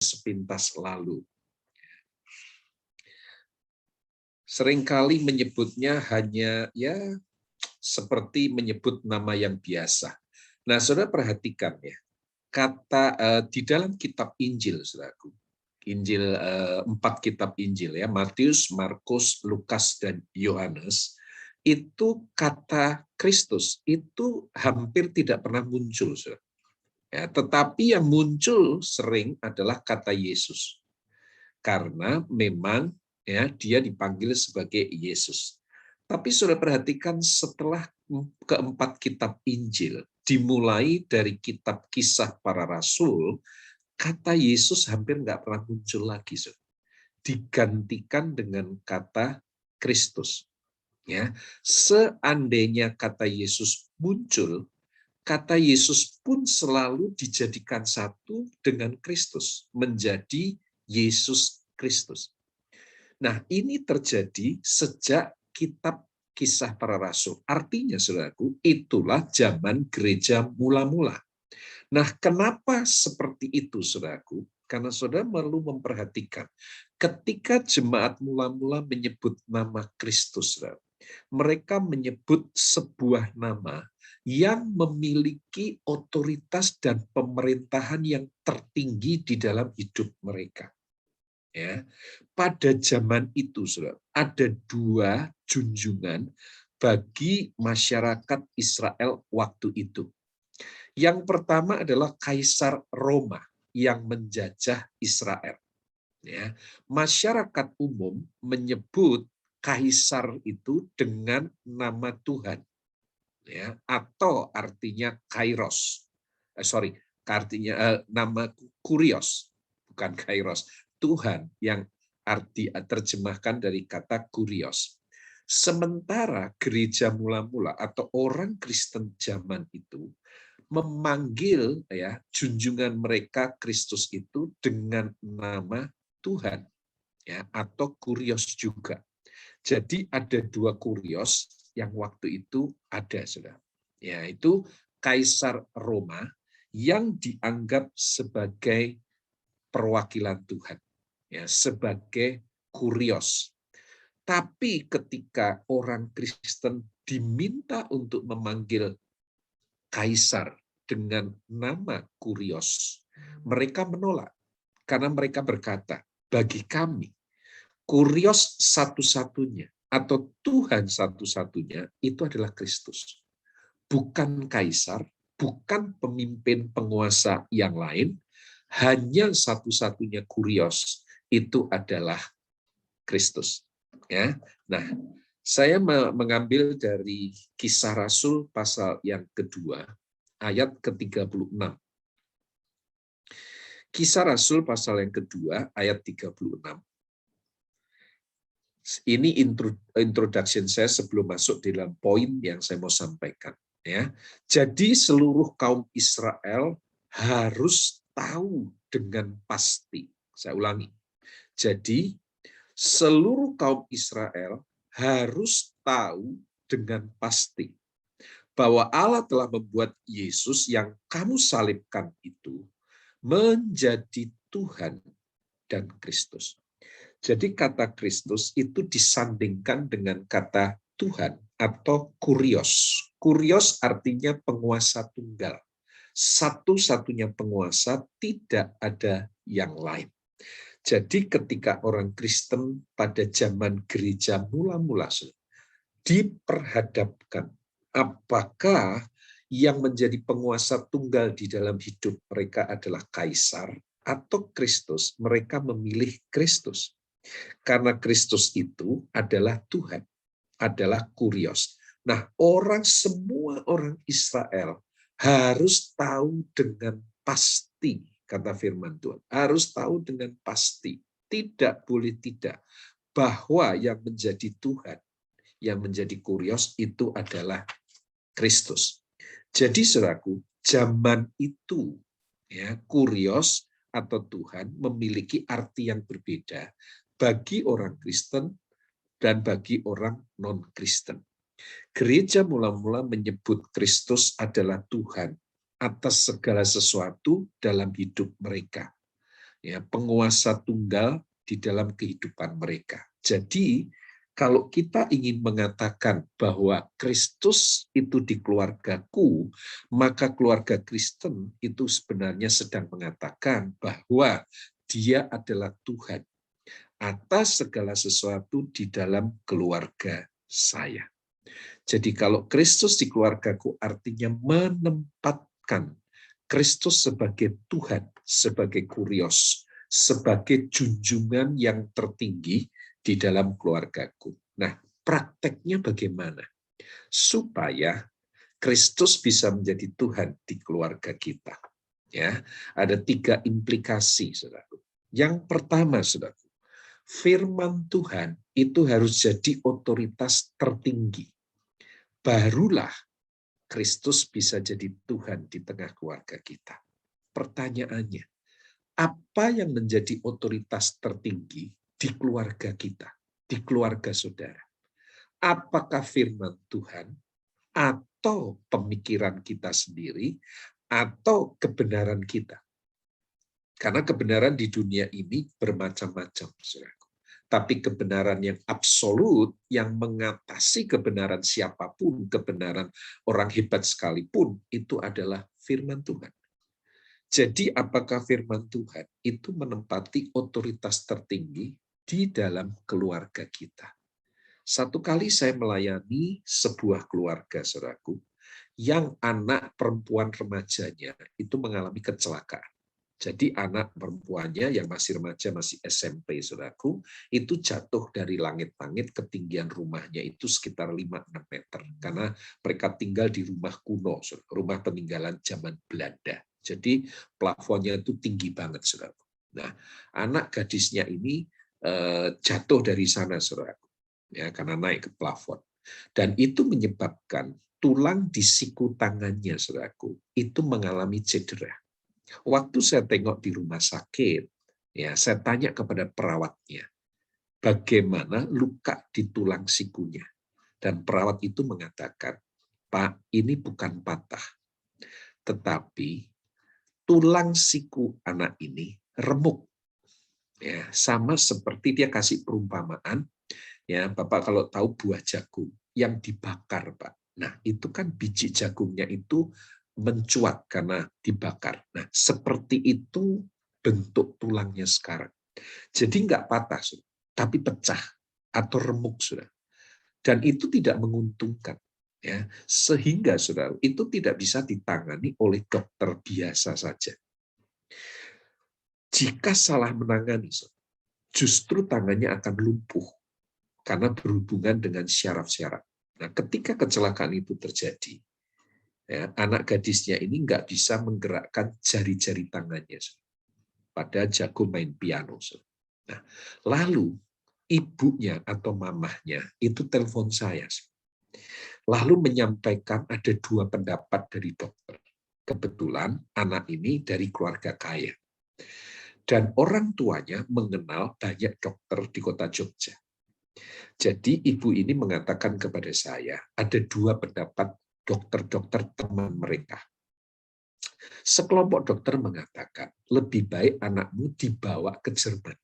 sepintas lalu. Seringkali menyebutnya hanya seperti menyebut nama yang biasa. Nah, saudara perhatikan ya, kata di dalam kitab Injil, saudaraku, Injil 4 kitab Injil ya, Matius, Markus, Lukas, dan Yohanes, itu kata Kristus itu hampir tidak pernah muncul, saudara. Ya, tetapi yang muncul sering adalah kata Yesus, karena memang ya dia dipanggil sebagai Yesus. Tapi saudara perhatikan setelah keempat kitab Injil, dimulai dari kitab Kisah Para Rasul, kata Yesus hampir nggak pernah muncul lagi, saudara. Digantikan dengan kata Kristus. Ya, seandainya kata Yesus muncul, kata Yesus pun selalu dijadikan satu dengan Kristus, menjadi Yesus Kristus. Nah, ini terjadi sejak kitab Kisah Para Rasul. Artinya, saudaraku, itulah zaman gereja mula-mula. Nah, kenapa seperti itu, saudaraku? Karena saudara perlu memperhatikan, ketika jemaat mula-mula menyebut nama Kristus, saudara, mereka menyebut sebuah nama yang memiliki otoritas dan pemerintahan yang tertinggi di dalam hidup mereka. Ya, pada zaman itu, saudara, ada dua junjungan bagi masyarakat Israel waktu itu. Yang pertama adalah Kaisar Roma yang menjajah Israel. Ya, masyarakat umum menyebut Kaisar itu dengan nama Tuhan, ya, atau artinya Kairos. Artinya nama Kurios, bukan Kairos. Tuhan yang terjemahkan dari kata Kurios. Sementara gereja mula-mula atau orang Kristen zaman itu memanggil ya junjungan mereka Kristus itu dengan nama Tuhan, ya, atau Kurios juga. Jadi ada dua Kurios yang waktu itu ada, saudara. Yaitu Kaisar Roma yang dianggap sebagai perwakilan Tuhan, ya, sebagai Kurios. Tapi ketika orang Kristen diminta untuk memanggil Kaisar dengan nama Kurios, mereka menolak karena mereka berkata, bagi kami Kurios satu-satunya atau Tuhan satu-satunya itu adalah Kristus. Bukan kaisar, bukan pemimpin penguasa yang lain, hanya satu-satunya Kurios itu adalah Kristus. Ya. Nah, saya mengambil dari Kisah Rasul pasal yang kedua, ayat ke-36. Kisah Rasul pasal yang kedua, ayat 36. Ini introduction saya sebelum masuk di dalam poin yang saya mau sampaikan. Ya. Jadi seluruh kaum Israel harus tahu dengan pasti. Saya ulangi. Jadi seluruh kaum Israel harus tahu dengan pasti bahwa Allah telah membuat Yesus yang kamu salibkan itu menjadi Tuhan dan Kristus. Jadi kata Kristus itu disandingkan dengan kata Tuhan atau Kurios. Kurios artinya penguasa tunggal. Satu-satunya penguasa, tidak ada yang lain. Jadi ketika orang Kristen pada zaman gereja mula-mula diperhadapkan apakah yang menjadi penguasa tunggal di dalam hidup mereka adalah Kaisar atau Kristus, mereka memilih Kristus. Karena Kristus itu adalah Tuhan, adalah Kurios. Nah, semua orang Israel harus tahu dengan pasti, kata firman Tuhan, harus tahu dengan pasti, tidak boleh tidak, bahwa yang menjadi Tuhan, yang menjadi Kurios itu adalah Kristus. Jadi saudaraku, zaman itu ya Kurios atau Tuhan memiliki arti yang berbeda bagi orang Kristen dan bagi orang non-Kristen. Gereja mula-mula menyebut Kristus adalah Tuhan atas segala sesuatu dalam hidup mereka. ya, penguasa tunggal di dalam kehidupan mereka. Jadi kalau kita ingin mengatakan bahwa Kristus itu di keluargaku, maka keluarga Kristen itu sebenarnya sedang mengatakan bahwa Dia adalah Tuhan atas segala sesuatu di dalam keluarga saya. Jadi kalau Kristus di keluargaku artinya menempatkan Kristus sebagai Tuhan, sebagai kurios, sebagai junjungan yang tertinggi di dalam keluargaku. Nah, prakteknya bagaimana? Supaya Kristus bisa menjadi Tuhan di keluarga kita. Ya, ada 3 implikasi, saudaraku. Yang pertama, saudaraku, firman Tuhan itu harus jadi otoritas tertinggi. Barulah Kristus bisa jadi Tuhan di tengah keluarga kita. Pertanyaannya, apa yang menjadi otoritas tertinggi di keluarga kita, di keluarga saudara? Apakah firman Tuhan, atau pemikiran kita sendiri, atau kebenaran kita? Karena kebenaran di dunia ini bermacam-macam, saudaraku. Tapi kebenaran yang absolut, yang mengatasi kebenaran siapapun, kebenaran orang hebat sekalipun, itu adalah firman Tuhan. Jadi apakah firman Tuhan itu menempati otoritas tertinggi di dalam keluarga kita? Satu kali saya melayani sebuah keluarga, saudaraku, yang anak perempuan remajanya itu mengalami kecelakaan. Jadi anak perempuannya yang masih remaja, masih SMP, saudaraku, itu jatuh dari langit-langit, ketinggian rumahnya itu sekitar 5-6 meter. Karena mereka tinggal di rumah kuno, rumah peninggalan zaman Belanda. Jadi plafonnya itu tinggi banget, saudaraku. Nah, anak gadisnya ini jatuh dari sana, saudaraku, ya, karena naik ke plafon. Dan itu menyebabkan tulang di siku tangannya, saudaraku, itu mengalami cedera. Waktu saya tengok di rumah sakit, ya, saya tanya kepada perawatnya, bagaimana luka di tulang sikunya. Dan perawat itu mengatakan, Pak, ini bukan patah, tetapi tulang siku anak ini remuk. Ya, sama seperti dia kasih perumpamaan, ya, Bapak kalau tahu buah jagung yang dibakar, Pak. Nah, itu kan biji jagungnya itu mencuat karena dibakar. Nah, seperti itu bentuk tulangnya sekarang. Jadi nggak patah, tapi pecah atau remuk, sudah. Dan itu tidak menguntungkan, ya, sehingga saudara itu tidak bisa ditangani oleh dokter biasa saja. Jika salah menangani, justru tangannya akan lumpuh karena berhubungan dengan syaraf-syaraf. Nah, ketika kecelakaan itu terjadi, ya, anak gadisnya ini nggak bisa menggerakkan jari-jari tangannya, pada jago main piano. Nah, lalu ibunya atau mamahnya itu telepon saya, lalu menyampaikan ada 2 pendapat dari dokter. Kebetulan anak ini dari keluarga kaya, dan orang tuanya mengenal banyak dokter di kota Jogja. Jadi ibu ini mengatakan kepada saya, ada 2 pendapat dokter-dokter teman mereka. Sekelompok dokter mengatakan, lebih baik anakmu dibawa ke Jerman.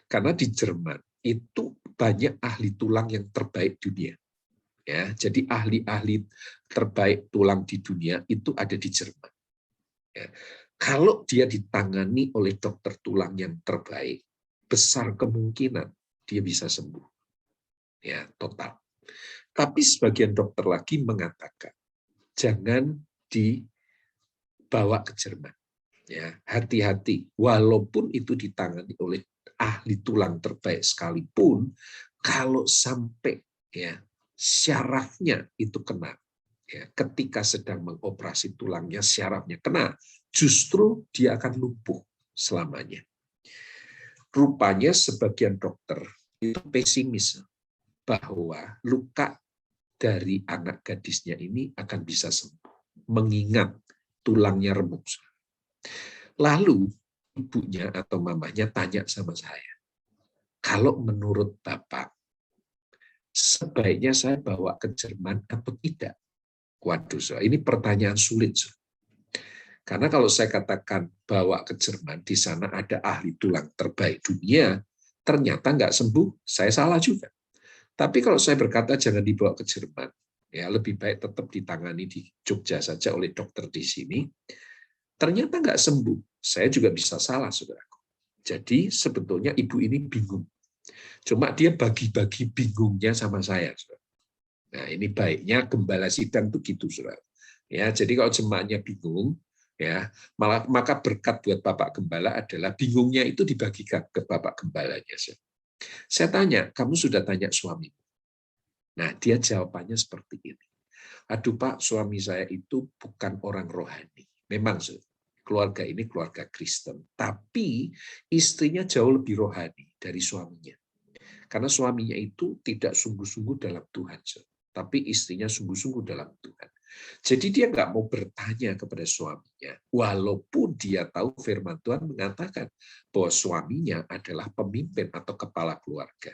Karena di Jerman itu banyak ahli tulang yang terbaik dunia. Ya, jadi ahli-ahli terbaik tulang di dunia itu ada di Jerman. Ya. Kalau dia ditangani oleh dokter tulang yang terbaik, besar kemungkinan dia bisa sembuh. Ya, total. Tapi sebagian dokter lagi mengatakan, jangan dibawa ke Jerman. Ya, hati-hati. Walaupun itu ditangani oleh ahli tulang terbaik sekalipun, kalau sampai, ya, syarafnya itu kena, ya, ketika sedang mengoperasi tulangnya syarafnya kena, justru dia akan lumpuh selamanya. Rupanya sebagian dokter itu pesimis bahwa luka dari anak gadisnya ini akan bisa sembuh, mengingat tulangnya remuk. Lalu ibunya atau mamanya tanya sama saya, kalau menurut Bapak, sebaiknya saya bawa ke Jerman atau tidak? Waduh, ini pertanyaan sulit. Karena kalau saya katakan bawa ke Jerman, di sana ada ahli tulang terbaik dunia, ternyata nggak sembuh, saya salah juga. Tapi kalau saya berkata jangan dibawa ke Jerman, ya lebih baik tetap ditangani di Jogja saja oleh dokter di sini, ternyata nggak sembuh, saya juga bisa salah, saudaraku. Jadi sebetulnya ibu ini bingung. Cuma dia bagi-bagi bingungnya sama saya. Saudara. Nah ini baiknya gembala sidang itu gitu, saudara. Ya, jadi kalau jemaatnya bingung, ya maka berkat buat Bapak Gembala adalah bingungnya itu dibagikan ke Bapak Gembalanya. Saya tanya, kamu sudah tanya suami? Nah, dia jawabannya seperti ini. Aduh Pak, suami saya itu bukan orang rohani. Memang keluarga ini keluarga Kristen, tapi istrinya jauh lebih rohani dari suaminya. Karena suaminya itu tidak sungguh-sungguh dalam Tuhan, tapi istrinya sungguh-sungguh dalam Tuhan. Jadi dia nggak mau bertanya kepada suaminya, walaupun dia tahu firman Tuhan mengatakan bahwa suaminya adalah pemimpin atau kepala keluarga.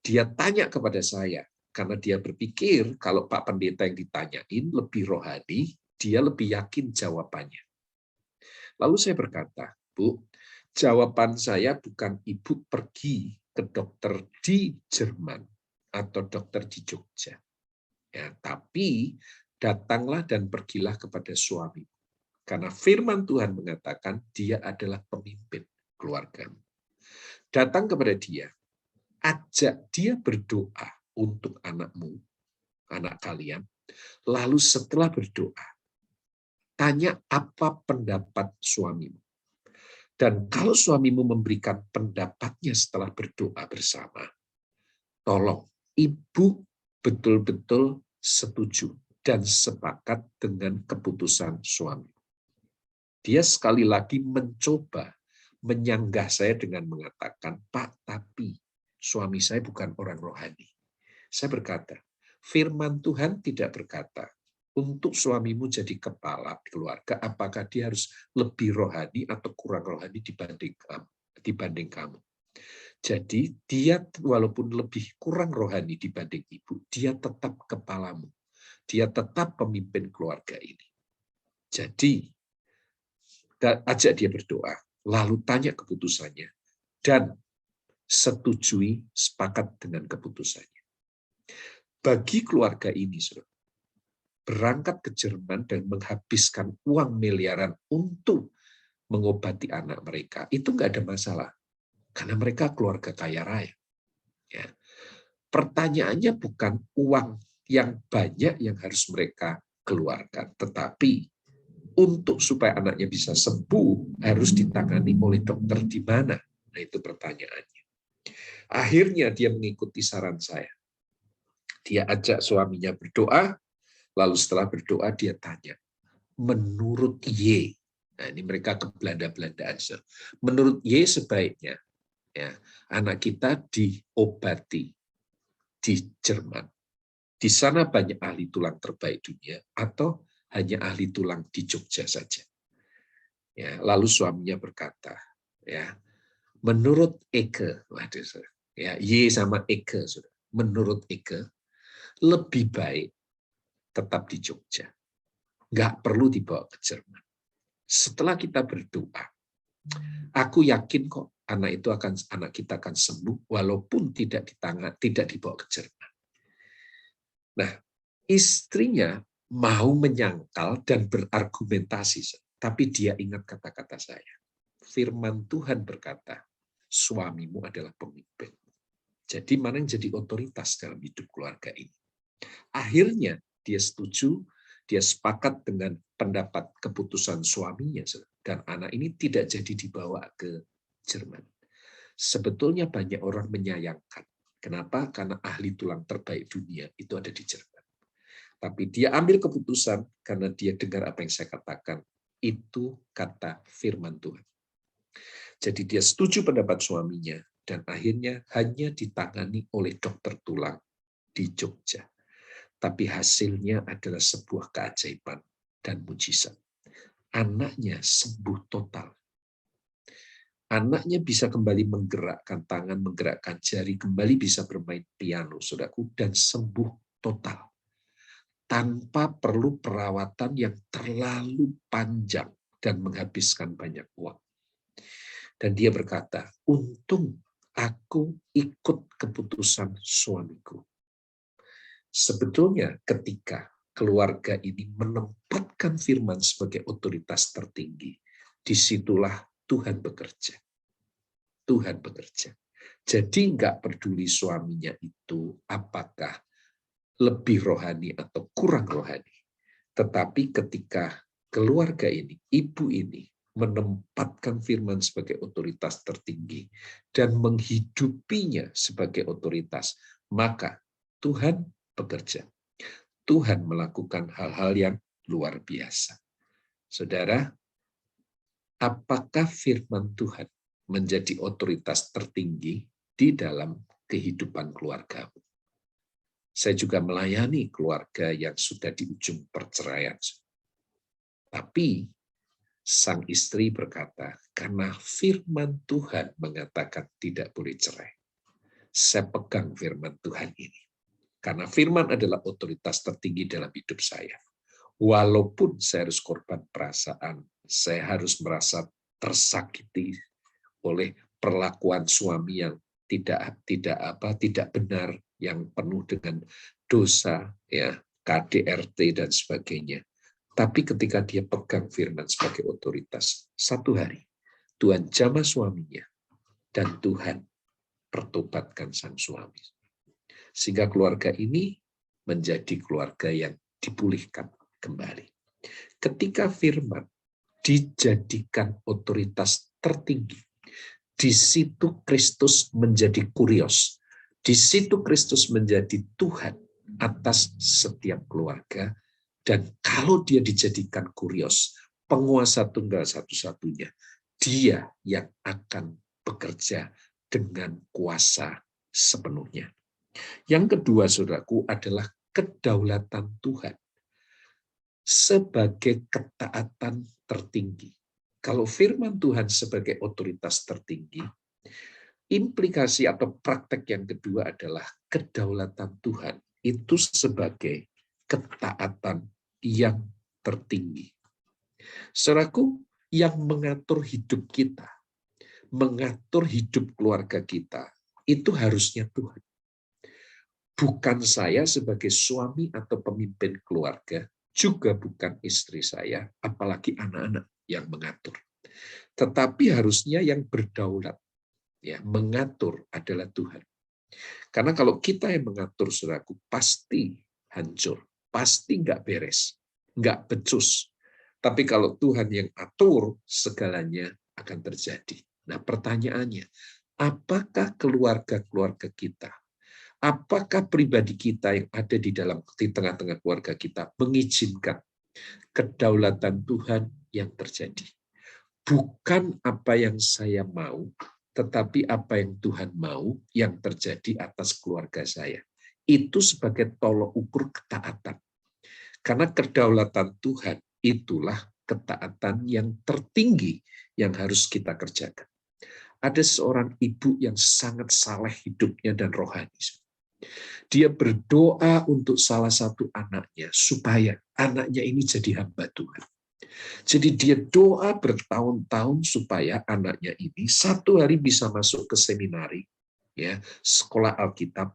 Dia tanya kepada saya, karena dia berpikir kalau Pak Pendeta yang ditanyain lebih rohani, dia lebih yakin jawabannya. Lalu saya berkata, Bu, jawaban saya bukan Ibu pergi ke dokter di Jerman atau dokter di Jogja. Ya, tapi datanglah dan pergilah kepada suami. Karena firman Tuhan mengatakan dia adalah pemimpin keluargamu. Datang kepada dia, ajak dia berdoa untuk anakmu, anak kalian. Lalu setelah berdoa, tanya apa pendapat suamimu. Dan kalau suamimu memberikan pendapatnya setelah berdoa bersama, tolong ibu betul-betul setuju dan sepakat dengan keputusan suami. Dia sekali lagi mencoba menyanggah saya dengan mengatakan, Pak, tapi suami saya bukan orang rohani. Saya berkata, firman Tuhan tidak berkata, untuk suamimu jadi kepala keluarga, apakah dia harus lebih rohani atau kurang rohani dibanding kamu. Jadi dia walaupun lebih kurang rohani dibanding ibu, dia tetap kepalamu. Dia tetap pemimpin keluarga ini. Jadi, ajak dia berdoa, lalu tanya keputusannya, dan setujui, sepakat dengan keputusannya. Bagi keluarga ini, saudara, berangkat ke Jerman dan menghabiskan uang miliaran untuk mengobati anak mereka, itu nggak ada masalah. Karena mereka keluarga kaya raya. Ya. Pertanyaannya bukan uang yang banyak yang harus mereka keluarkan, tetapi untuk supaya anaknya bisa sembuh, harus ditangani oleh dokter di mana? Nah, itu pertanyaannya. Akhirnya dia mengikuti saran saya. Dia ajak suaminya berdoa, lalu setelah berdoa dia tanya, menurut Y, nah ini mereka ke Belanda-Belandaan, menurut Y sebaiknya ya, anak kita diobati di Jerman. Di sana banyak ahli tulang terbaik dunia, atau hanya ahli tulang di Jogja saja. Ya, lalu suaminya berkata, ya, menurut Eke, ya, Y sama Eke, menurut Eke, lebih baik tetap di Jogja. Nggak perlu dibawa ke Jerman. Setelah kita berdoa, aku yakin kok anak kita akan sembuh walaupun tidak dibawa ke Jerman. Nah, istrinya mau menyangkal dan berargumentasi, tapi dia ingat kata-kata saya. Firman Tuhan berkata, suamimu adalah pemimpin. Jadi mana yang jadi otoritas dalam hidup keluarga ini? Akhirnya dia setuju, dia sepakat dengan pendapat keputusan suaminya, dan anak ini tidak jadi dibawa ke Jerman. Sebetulnya banyak orang menyayangkan. Kenapa? Karena ahli tulang terbaik dunia itu ada di Jerman. Tapi dia ambil keputusan karena dia dengar apa yang saya katakan. Itu kata firman Tuhan. Jadi dia setuju pendapat suaminya, dan akhirnya hanya ditangani oleh dokter tulang di Jogja. Tapi hasilnya adalah sebuah keajaiban dan mujizat. Anaknya sembuh total. Anaknya bisa kembali menggerakkan tangan, menggerakkan jari, kembali bisa bermain piano, saudaraku, dan sembuh total. tanpa perlu perawatan yang terlalu panjang dan menghabiskan banyak uang. Dan dia berkata, untung aku ikut keputusan suamiku. Sebetulnya ketika keluarga ini menempatkan firman sebagai otoritas tertinggi, disitulah Tuhan bekerja. Tuhan bekerja. Jadi nggak peduli suaminya itu apakah lebih rohani atau kurang rohani. Tetapi ketika keluarga ini, ibu ini, menempatkan firman sebagai otoritas tertinggi dan menghidupinya sebagai otoritas, maka Tuhan bekerja. Tuhan melakukan hal-hal yang luar biasa. Saudara, apakah firman Tuhan menjadi otoritas tertinggi di dalam kehidupan keluargamu? Saya juga melayani keluarga yang sudah di ujung perceraian. Tapi sang istri berkata, karena firman Tuhan mengatakan tidak boleh cerai. Saya pegang firman Tuhan ini. Karena firman adalah otoritas tertinggi dalam hidup saya. Walaupun saya harus korban perasaan, saya harus merasa tersakiti oleh perlakuan suami yang tidak benar, yang penuh dengan dosa, ya, KDRT dan sebagainya. Tapi ketika dia pegang firman sebagai otoritas, satu hari Tuhan jamah suaminya dan Tuhan pertobatkan sang suami. Sehingga keluarga ini menjadi keluarga yang dipulihkan kembali. Ketika firman dijadikan otoritas tertinggi, di situ Kristus menjadi kurios. Di situ Kristus menjadi Tuhan atas setiap keluarga. Dan kalau dia dijadikan kurios, penguasa tunggal satu-satunya, dia yang akan bekerja dengan kuasa sepenuhnya. Yang kedua, saudaraku, adalah kedaulatan Tuhan sebagai ketaatan tertinggi. Kalau firman Tuhan sebagai otoritas tertinggi, implikasi atau praktek yang kedua adalah kedaulatan Tuhan itu sebagai ketaatan yang tertinggi. Saudaraku, yang mengatur hidup kita, mengatur hidup keluarga kita, itu harusnya Tuhan. Bukan saya sebagai suami atau pemimpin keluarga, juga bukan istri saya, apalagi anak-anak yang mengatur. Tetapi harusnya yang berdaulat, ya, mengatur adalah Tuhan. Karena kalau kita yang mengatur, saudaraku, pasti hancur, pasti nggak beres, nggak becus. Tapi kalau Tuhan yang atur, segalanya akan terjadi. Nah, pertanyaannya, apakah keluarga-keluarga kita, apakah pribadi kita yang ada di tengah-tengah keluarga kita mengizinkan kedaulatan Tuhan yang terjadi? Bukan apa yang saya mau, tetapi apa yang Tuhan mau yang terjadi atas keluarga saya. Itu sebagai tolok ukur ketaatan. Karena kedaulatan Tuhan itulah ketaatan yang tertinggi yang harus kita kerjakan. Ada seorang ibu yang sangat saleh hidupnya dan rohani. Dia berdoa untuk salah satu anaknya supaya anaknya ini jadi hamba Tuhan. Jadi dia doa bertahun-tahun supaya anaknya ini satu hari bisa masuk ke seminari, ya, sekolah Alkitab,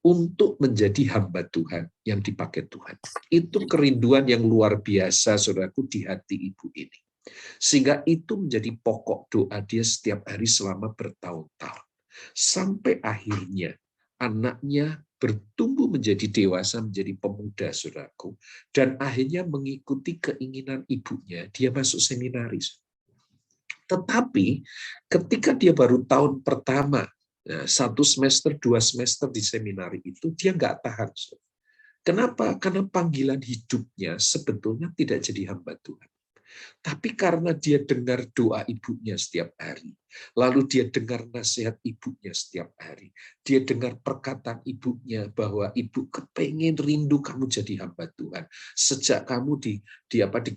untuk menjadi hamba Tuhan yang dipakai Tuhan. Itu kerinduan yang luar biasa, saudaraku, di hati ibu ini. Sehingga itu menjadi pokok doa dia setiap hari selama bertahun-tahun. Sampai akhirnya anaknya bertumbuh menjadi dewasa, menjadi pemuda, saudaraku. Dan akhirnya mengikuti keinginan ibunya, dia masuk seminaris. Tetapi ketika dia baru tahun pertama, 1 semester, 2 semester di seminari itu, dia nggak tahan. Kenapa? Karena panggilan hidupnya sebetulnya tidak jadi hamba Tuhan. Tapi karena dia dengar doa ibunya setiap hari, lalu dia dengar nasihat ibunya setiap hari, dia dengar perkataan ibunya bahwa ibu kepengen rindu kamu jadi hamba Tuhan. Sejak kamu di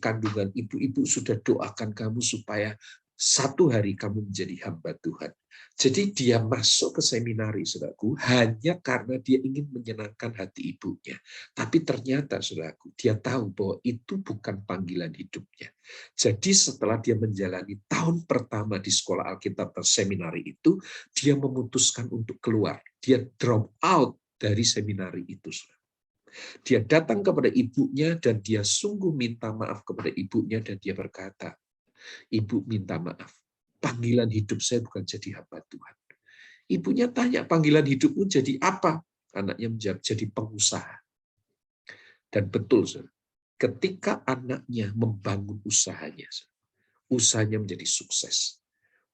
kandungan ibu sudah doakan kamu supaya Satu hari kamu menjadi hamba Tuhan. Jadi dia masuk ke seminari, saudaraku, hanya karena dia ingin menyenangkan hati ibunya. Tapi ternyata, saudaraku, dia tahu bahwa itu bukan panggilan hidupnya. Jadi setelah dia menjalani tahun pertama di sekolah Alkitab atau seminari itu, dia memutuskan untuk keluar. Dia drop out dari seminari itu, saudara. Dia datang kepada ibunya dan dia sungguh minta maaf kepada ibunya dan dia berkata, "Ibu, minta maaf. Panggilan hidup saya bukan jadi hamba Tuhan." Ibunya tanya, "Panggilan hidupmu jadi apa?" Anaknya menjawab, "Jadi pengusaha." Dan betul, ketika anaknya membangun usahanya, usahanya menjadi sukses.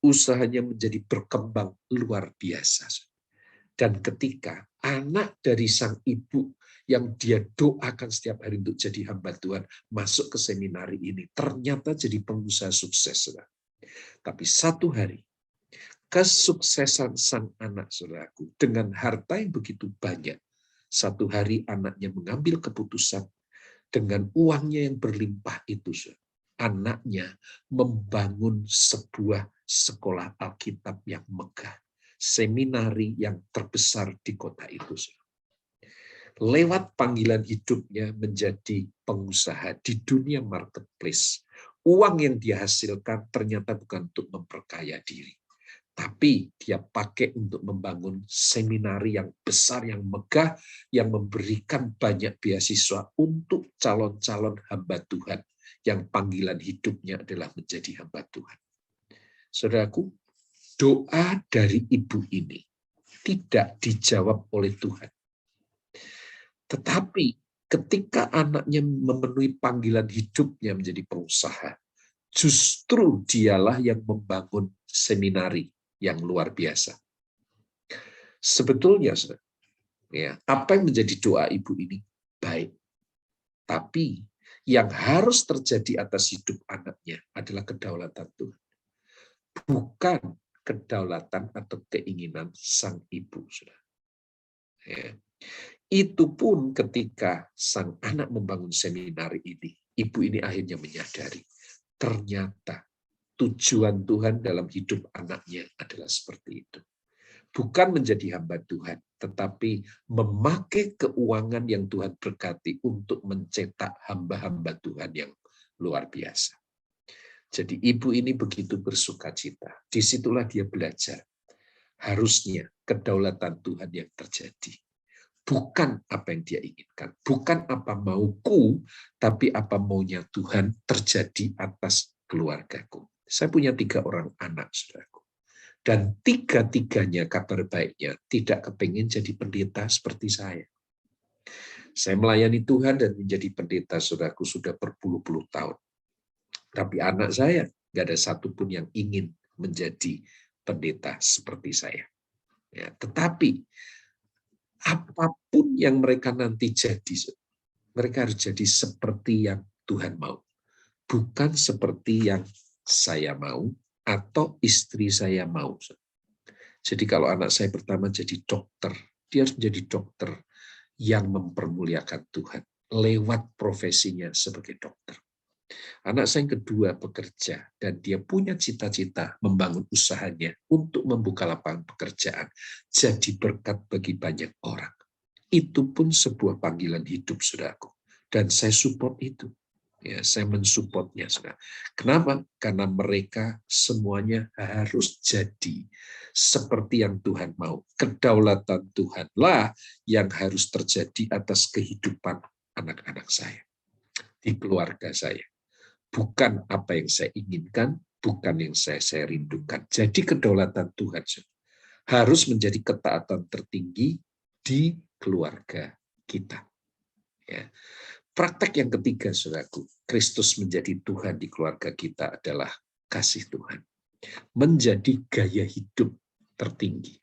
Usahanya menjadi berkembang luar biasa. Dan ketika anak dari sang ibu yang dia doakan setiap hari untuk jadi hamba Tuhan masuk ke seminari ini, ternyata jadi pengusaha sukses. Tapi satu hari, kesuksesan sang anak, saudaraku, dengan harta yang begitu banyak, satu hari anaknya mengambil keputusan dengan uangnya yang berlimpah itu, anaknya membangun sebuah sekolah Alkitab yang megah, seminari yang terbesar di kota itu. Lewat panggilan hidupnya menjadi pengusaha di dunia marketplace, uang yang dihasilkan ternyata bukan untuk memperkaya diri, tapi dia pakai untuk membangun seminari yang besar, yang megah, yang memberikan banyak beasiswa untuk calon-calon hamba Tuhan yang panggilan hidupnya adalah menjadi hamba Tuhan. Saudaraku, doa dari ibu ini tidak dijawab oleh Tuhan. Tetapi ketika anaknya memenuhi panggilan hidupnya menjadi pengusaha, justru dialah yang membangun seminari yang luar biasa. Sebetulnya, ya, apa yang menjadi doa ibu ini baik. Tapi yang harus terjadi atas hidup anaknya adalah kedaulatan Tuhan. Bukan kedaulatan atau keinginan sang ibu. Ya. Itu pun ketika sang anak membangun seminari ini, ibu ini akhirnya menyadari, ternyata tujuan Tuhan dalam hidup anaknya adalah seperti itu. Bukan menjadi hamba Tuhan, tetapi memakai keuangan yang Tuhan berkati untuk mencetak hamba-hamba Tuhan yang luar biasa. Jadi ibu ini begitu bersukacita. Disitulah dia belajar. Harusnya kedaulatan Tuhan yang terjadi. Bukan apa yang dia inginkan. Bukan apa mauku, tapi apa maunya Tuhan terjadi atas keluargaku. Saya punya 3 orang anak, saudaraku. Dan 3-tiganya kabar baiknya tidak kepingin jadi pendeta seperti saya. Saya melayani Tuhan dan menjadi pendeta, saudaraku, sudah berpuluh-puluh tahun. Tapi anak saya nggak ada satupun yang ingin menjadi pendeta seperti saya. Ya, tetapi apapun yang mereka nanti jadi, mereka harus jadi seperti yang Tuhan mau. Bukan seperti yang saya mau atau istri saya mau. Jadi kalau anak saya pertama jadi dokter, dia harus menjadi dokter yang mempermuliakan Tuhan lewat profesinya sebagai dokter. Anak saya yang kedua bekerja dan dia punya cita-cita membangun usahanya untuk membuka lapangan pekerjaan, jadi berkat bagi banyak orang. Itu pun sebuah panggilan hidup, saudaraku. Dan saya support itu. Ya, saya mensupportnya, saudara. Kenapa? Karena mereka semuanya harus jadi seperti yang Tuhan mau. Kedaulatan Tuhanlah yang harus terjadi atas kehidupan anak-anak saya, di keluarga saya. Bukan apa yang saya inginkan, bukan yang saya rindukan. Jadi kedaulatan Tuhan harus menjadi ketaatan tertinggi di keluarga kita. Ya. Praktek yang ketiga, saudaraku, Kristus menjadi Tuhan di keluarga kita adalah kasih Tuhan. Menjadi gaya hidup tertinggi.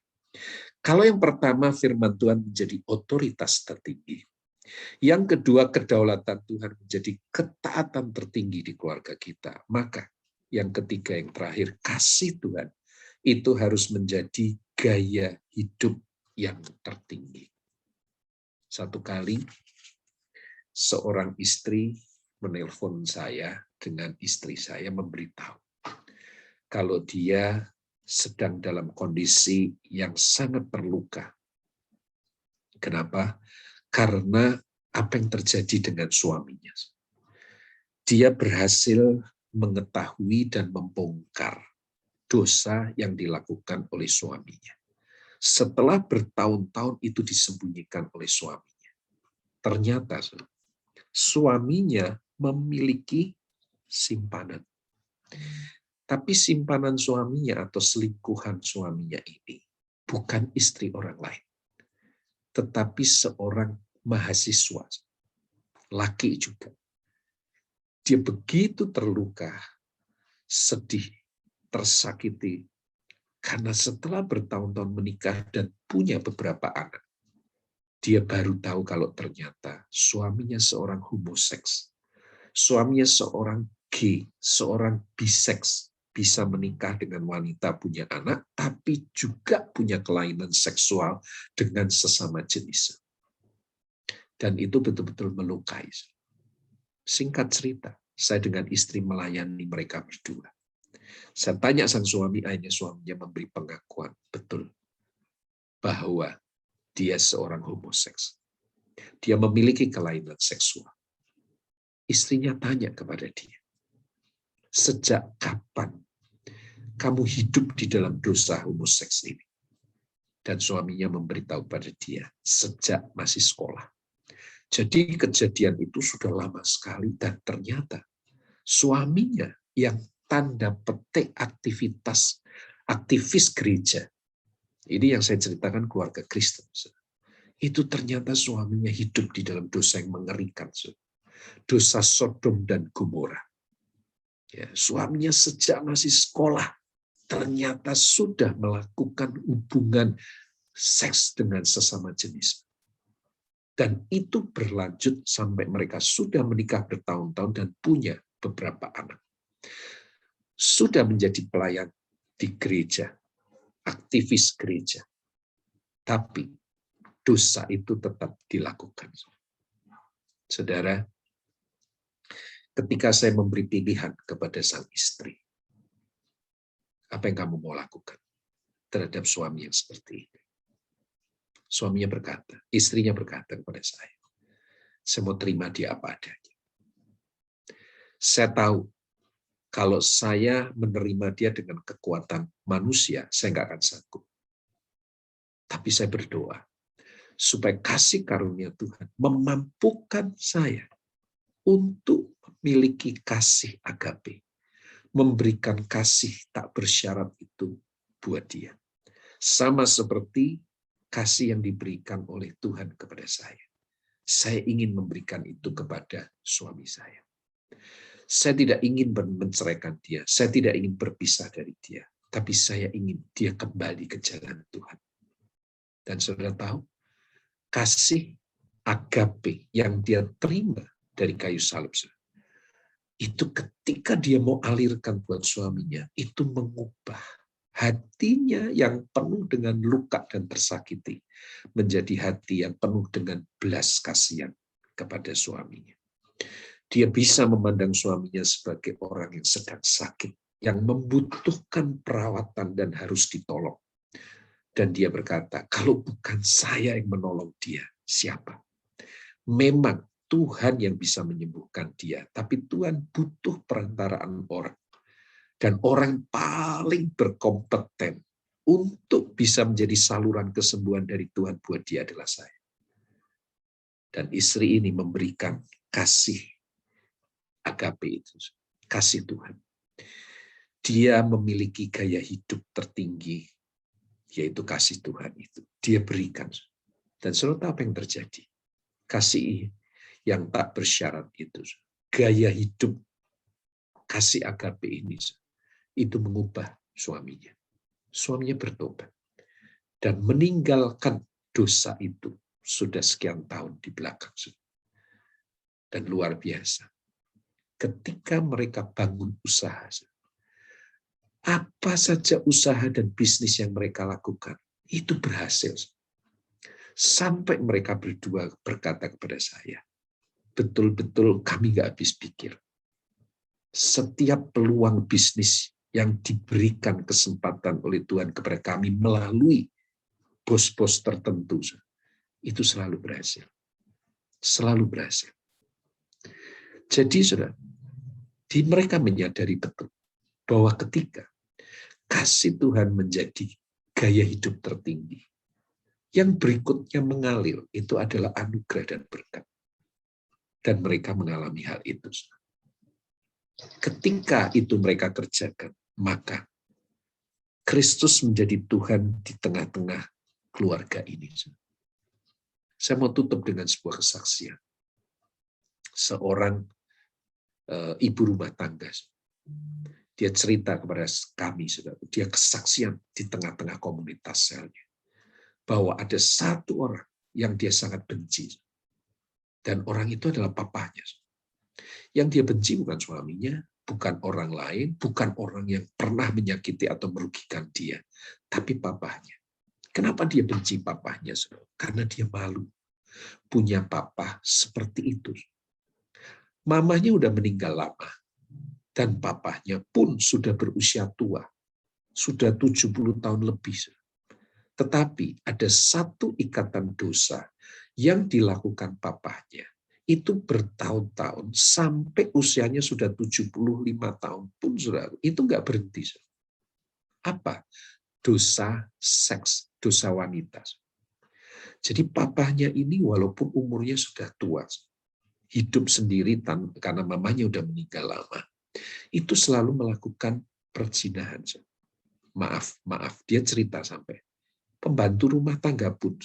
Kalau yang pertama, firman Tuhan menjadi otoritas tertinggi. Yang kedua, kedaulatan Tuhan menjadi ketaatan tertinggi di keluarga kita. Maka yang ketiga, yang terakhir, kasih Tuhan itu harus menjadi gaya hidup yang tertinggi. Satu kali, seorang istri menelpon saya dengan istri saya memberitahu, kalau dia sedang dalam kondisi yang sangat terluka. Kenapa? Karena apa yang terjadi dengan suaminya. Dia berhasil mengetahui dan membongkar dosa yang dilakukan oleh suaminya. Setelah bertahun-tahun itu disembunyikan oleh suaminya. Ternyata suaminya memiliki simpanan. Tapi simpanan suaminya atau selingkuhan suaminya ini bukan istri orang lain, tetapi seorang mahasiswa, laki juga. Dia begitu terluka, sedih, tersakiti, karena setelah bertahun-tahun menikah dan punya beberapa anak, dia baru tahu kalau ternyata suaminya seorang homoseks, suaminya seorang gay, seorang biseks, bisa menikah dengan wanita punya anak, tapi juga punya kelainan seksual dengan sesama jenis. Dan itu betul-betul melukai. Singkat cerita, saya dengan istri melayani mereka berdua. Saya tanya sang suami, akhirnya suaminya memberi pengakuan betul bahwa dia seorang homoseks. Dia memiliki kelainan seksual. Istrinya tanya kepada dia, sejak kapan kamu hidup di dalam dosa homoseks ini? Dan suaminya memberitahu pada dia, sejak masih sekolah. Jadi kejadian itu sudah lama sekali dan ternyata suaminya yang tanda petik aktivis gereja. Ini yang saya ceritakan keluarga Kristen. Itu ternyata suaminya hidup di dalam dosa yang mengerikan. Dosa Sodom dan Gomora. Ya, suaminya sejak masih sekolah ternyata sudah melakukan hubungan seks dengan sesama jenis. Dan itu berlanjut sampai mereka sudah menikah bertahun-tahun dan punya beberapa anak. Sudah menjadi pelayan di gereja, aktivis gereja. Tapi dosa itu tetap dilakukan. Saudara, ketika saya memberi pilihan kepada sang istri, apa yang kamu mau lakukan terhadap suami yang seperti ini? Suaminya berkata, istrinya berkata kepada saya mau terima dia apa adanya. Saya tahu kalau saya menerima dia dengan kekuatan manusia, saya nggak akan sanggup. Tapi saya berdoa supaya kasih karunia Tuhan memampukan saya untuk memiliki kasih agape, memberikan kasih tak bersyarat itu buat dia. Sama seperti kasih yang diberikan oleh Tuhan kepada saya. Saya ingin memberikan itu kepada suami saya. Saya tidak ingin menceraikan dia. Saya tidak ingin berpisah dari dia. Tapi saya ingin dia kembali ke jalan Tuhan. Dan saudara tahu, kasih agape yang dia terima dari kayu salib, itu ketika dia mau alirkan buat suaminya, itu mengubah hatinya yang penuh dengan luka dan tersakiti menjadi hati yang penuh dengan belas kasihan kepada suaminya. Dia bisa memandang suaminya sebagai orang yang sedang sakit, yang membutuhkan perawatan dan harus ditolong. Dan dia berkata, kalau bukan saya yang menolong dia, siapa? Memang Tuhan yang bisa menyembuhkan dia, tapi Tuhan butuh perantaraan orang. Dan orang paling berkompeten untuk bisa menjadi saluran kesembuhan dari Tuhan buat dia adalah saya. Dan istri ini memberikan kasih agape itu, kasih Tuhan. Dia memiliki gaya hidup tertinggi, yaitu kasih Tuhan itu. Dia berikan. Dan saudara apa yang terjadi? Kasih yang tak bersyarat itu, gaya hidup kasih agape ini, itu mengubah suaminya. Suaminya bertobat dan meninggalkan dosa itu sudah sekian tahun di belakang. Dan luar biasa, ketika mereka bangun usaha, apa saja usaha dan bisnis yang mereka lakukan, itu berhasil. Sampai mereka berdua berkata kepada saya, betul-betul kami nggak habis pikir. Setiap peluang bisnis yang diberikan kesempatan oleh Tuhan kepada kami melalui bos-bos tertentu, itu selalu berhasil. Selalu berhasil. Jadi, saudara, mereka menyadari betul bahwa ketika kasih Tuhan menjadi gaya hidup tertinggi, yang berikutnya mengalir itu adalah anugerah dan berkat. Dan mereka mengalami hal itu. Ketika itu mereka kerjakan, maka Kristus menjadi Tuhan di tengah-tengah keluarga ini. Saya mau tutup dengan sebuah kesaksian. Seorang ibu rumah tangga. Dia cerita kepada kami, saudara. Dia kesaksian di tengah-tengah komunitas selnya. Bahwa ada satu orang yang dia sangat benci. Dan orang itu adalah papahnya. Yang dia benci bukan suaminya, bukan orang lain, bukan orang yang pernah menyakiti atau merugikan dia, tapi papahnya. Kenapa dia benci papahnya, saudara? Karena dia malu punya papa seperti itu. Mamanya udah meninggal lama, dan papahnya pun sudah berusia tua, sudah 70 tahun lebih. Tetapi ada satu ikatan dosa yang dilakukan papahnya. Itu bertahun-tahun, sampai usianya sudah 75 tahun pun, saudara, itu nggak berhenti. Apa? Dosa seks, dosa wanita. Jadi papahnya ini walaupun umurnya sudah tua, hidup sendiri karena mamanya udah meninggal lama, itu selalu melakukan perzinahan. Maaf, dia cerita sampai pembantu rumah tangga pun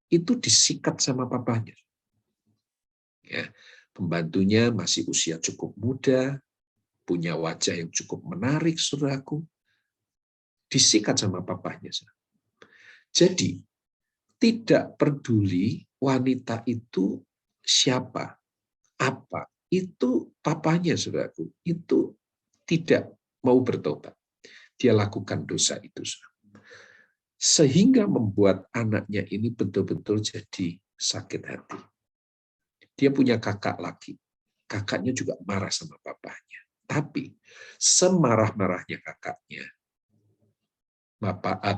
itu disikat sama papahnya. Ya, pembantunya masih usia cukup muda, punya wajah yang cukup menarik, saudaraku, disikat sama papahnya. Jadi tidak peduli wanita itu siapa, apa, itu papahnya, saudaraku, itu tidak mau bertobat. Dia lakukan dosa itu. Sehingga membuat anaknya ini betul-betul jadi sakit hati. Dia punya kakak laki. Kakaknya juga marah sama papahnya. Tapi semarah-marahnya kakaknya,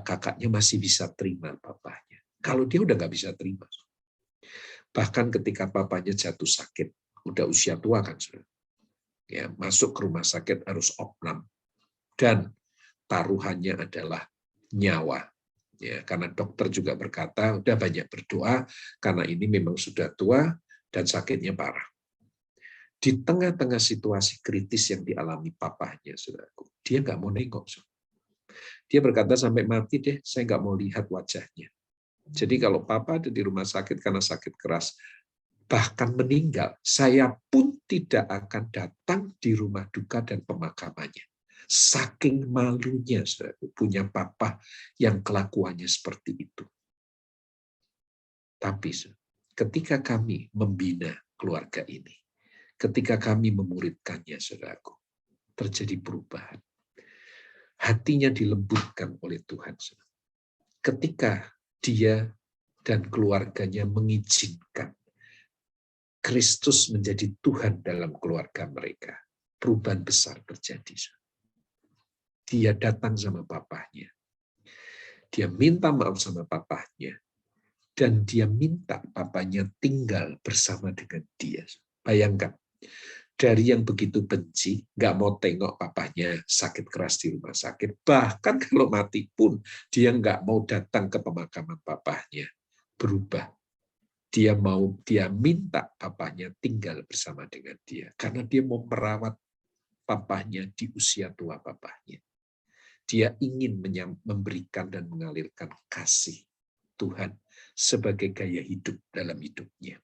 kakaknya masih bisa terima papahnya. Kalau dia udah nggak bisa terima. Bahkan ketika papahnya jatuh sakit, udah usia tua kan, sudah. Ya, masuk ke rumah sakit harus opnam. Dan taruhannya adalah nyawa. Ya, karena dokter juga berkata, udah banyak berdoa, karena ini memang sudah tua dan sakitnya parah. Di tengah-tengah situasi kritis yang dialami papahnya, saudaraku, dia nggak mau nengok. Dia berkata, sampai mati deh, saya nggak mau lihat wajahnya. Jadi kalau papa ada di rumah sakit karena sakit keras, bahkan meninggal, saya pun tidak akan datang di rumah duka dan pemakamannya. Saking malunya, saudaraku, punya papa yang kelakuannya seperti itu. Tapi ketika kami membina keluarga ini, ketika kami memuridkannya, saudaraku, terjadi perubahan. Hatinya dilembutkan oleh Tuhan. Ketika dia dan keluarganya mengizinkan Kristus menjadi Tuhan dalam keluarga mereka, perubahan besar terjadi. Dia datang sama papahnya. Dia minta maaf sama papahnya. Dan dia minta papanya tinggal bersama dengan dia. Bayangkan, dari yang begitu benci, nggak mau tengok papahnya sakit keras di rumah sakit. Bahkan kalau mati pun, dia nggak mau datang ke pemakaman papahnya. Berubah. Dia minta papahnya tinggal bersama dengan dia. Karena dia mau merawat papahnya di usia tua papahnya. Dia ingin memberikan dan mengalirkan kasih Tuhan sebagai gaya hidup dalam hidupnya.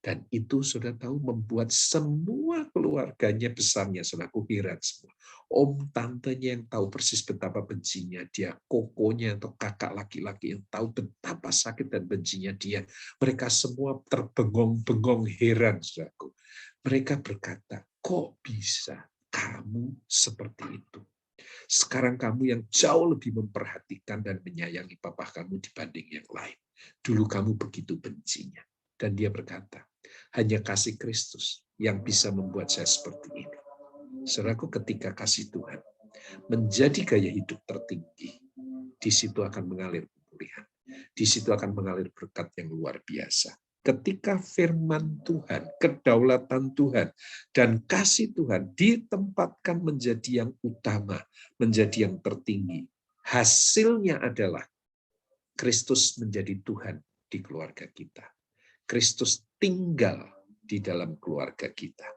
Dan itu sudah tahu membuat semua keluarganya besarnya selaku heran semua. Om tantenya yang tahu persis betapa bencinya dia, kokonya atau kakak laki-laki yang tahu betapa sakit dan bencinya dia. Mereka semua terbengong-bengong heran, saudaraku. Mereka berkata, kok bisa kamu seperti itu? Sekarang kamu yang jauh lebih memperhatikan dan menyayangi papa kamu dibanding yang lain. Dulu kamu begitu bencinya. Dan dia berkata, hanya kasih Kristus yang bisa membuat saya seperti ini. Saudaraku, ketika kasih Tuhan menjadi gaya hidup tertinggi, di situ akan mengalir pemulihan. Di situ akan mengalir berkat yang luar biasa. Ketika firman Tuhan, kedaulatan Tuhan, dan kasih Tuhan ditempatkan menjadi yang utama, menjadi yang tertinggi, hasilnya adalah Kristus menjadi Tuhan di keluarga kita. Kristus tinggal di dalam keluarga kita.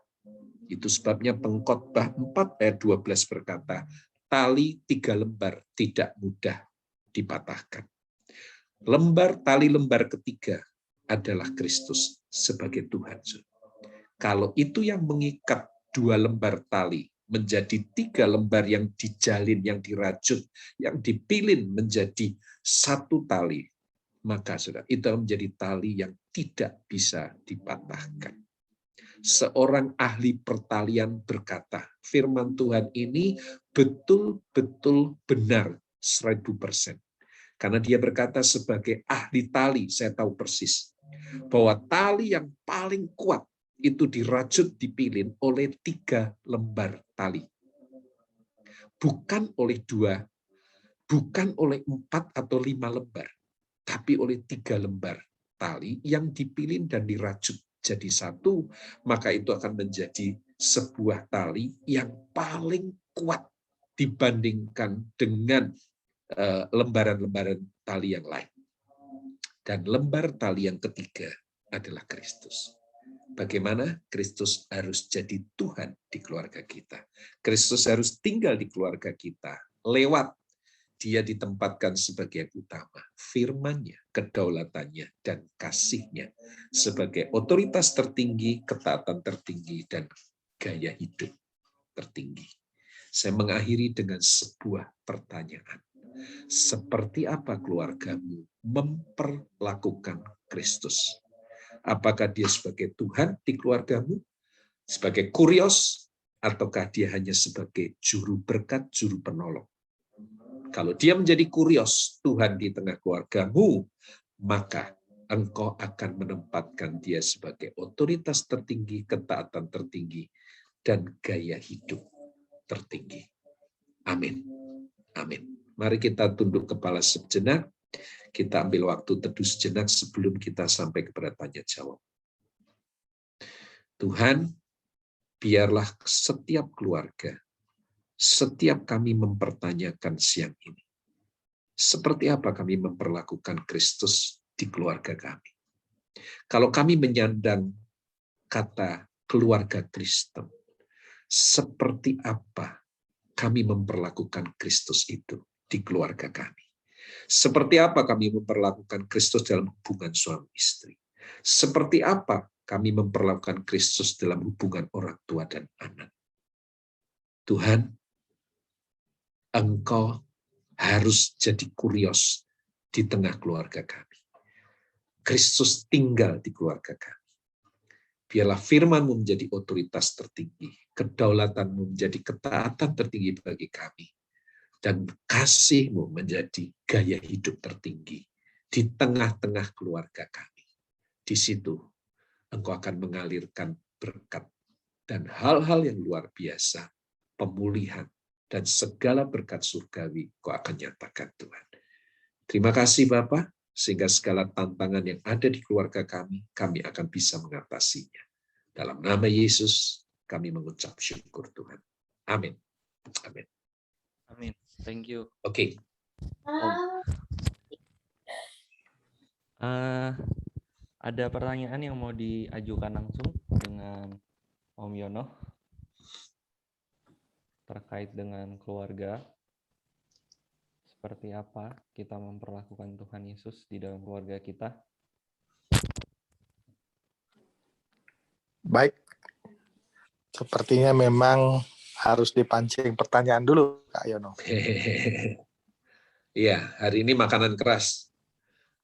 Itu sebabnya Pengkhotbah 4 ayat 12 berkata, tali 3 lembar tidak mudah dipatahkan. Tali lembar ketiga adalah Kristus sebagai Tuhan. Kalau itu yang mengikat 2 lembar tali menjadi 3 lembar yang dijalin, yang dirajut, yang dipilin menjadi 1 tali, maka saudara, itu menjadi tali yang tidak bisa dipatahkan. Seorang ahli pertalian berkata, firman Tuhan ini betul-betul benar 1000%. Karena dia berkata sebagai ahli tali, saya tahu persis bahwa tali yang paling kuat itu dirajut, dipilin oleh 3 lembar tali. Bukan oleh 2, bukan oleh 4 atau 5 lembar, tapi oleh 3 lembar tali yang dipilin dan dirajut jadi 1, maka itu akan menjadi sebuah tali yang paling kuat dibandingkan dengan lembaran-lembaran tali yang lain. Dan lembar tali yang ketiga adalah Kristus. Bagaimana Kristus harus jadi Tuhan di keluarga kita. Kristus harus tinggal di keluarga kita. Lewat dia ditempatkan sebagai utama. Firman-Nya, kedaulatannya, dan kasih-Nya sebagai otoritas tertinggi, ketaatan tertinggi, dan gaya hidup tertinggi. Saya mengakhiri dengan sebuah pertanyaan. Seperti apa keluargamu memperlakukan Kristus? Apakah dia sebagai Tuhan di keluargamu, sebagai kurios, ataukah dia hanya sebagai juru berkat, juru penolong? Kalau dia menjadi kurios Tuhan di tengah keluargamu, maka engkau akan menempatkan dia sebagai otoritas tertinggi, ketaatan tertinggi, dan gaya hidup tertinggi. Amin. Amin. Mari kita tunduk kepala sejenak, kita ambil waktu teduh sejenak sebelum kita sampai kepada tanya jawab. Tuhan, biarlah setiap keluarga, setiap kami mempertanyakan siang ini, seperti apa kami memperlakukan Kristus di keluarga kami. Kalau kami menyandang kata keluarga Kristen, seperti apa kami memperlakukan Kristus itu di keluarga kami. Seperti apa kami memperlakukan Kristus dalam hubungan suami istri. Seperti apa kami memperlakukan Kristus dalam hubungan orang tua dan anak. Tuhan, Engkau harus jadi kurios di tengah keluarga kami. Kristus tinggal di keluarga kami. Biarlah firman-Mu menjadi otoritas tertinggi, kedaulatan-Mu menjadi ketaatan tertinggi bagi kami, dan kasih-Mu menjadi gaya hidup tertinggi di tengah-tengah keluarga kami. Di situ Engkau akan mengalirkan berkat dan hal-hal yang luar biasa, pemulihan, dan segala berkat surgawi Engkau akan nyatakan Tuhan. Terima kasih Bapa, sehingga segala tantangan yang ada di keluarga kami akan bisa mengatasinya. Dalam nama Yesus, kami mengucap syukur Tuhan. Amin. Amin. Amin. Thank you. Oke. Ada pertanyaan yang mau diajukan langsung dengan Om Yono terkait dengan keluarga. Seperti apa kita memperlakukan Tuhan Yesus di dalam keluarga kita? Baik, sepertinya memang harus dipancing pertanyaan dulu, Kak Yono. Iya, hari ini makanan keras.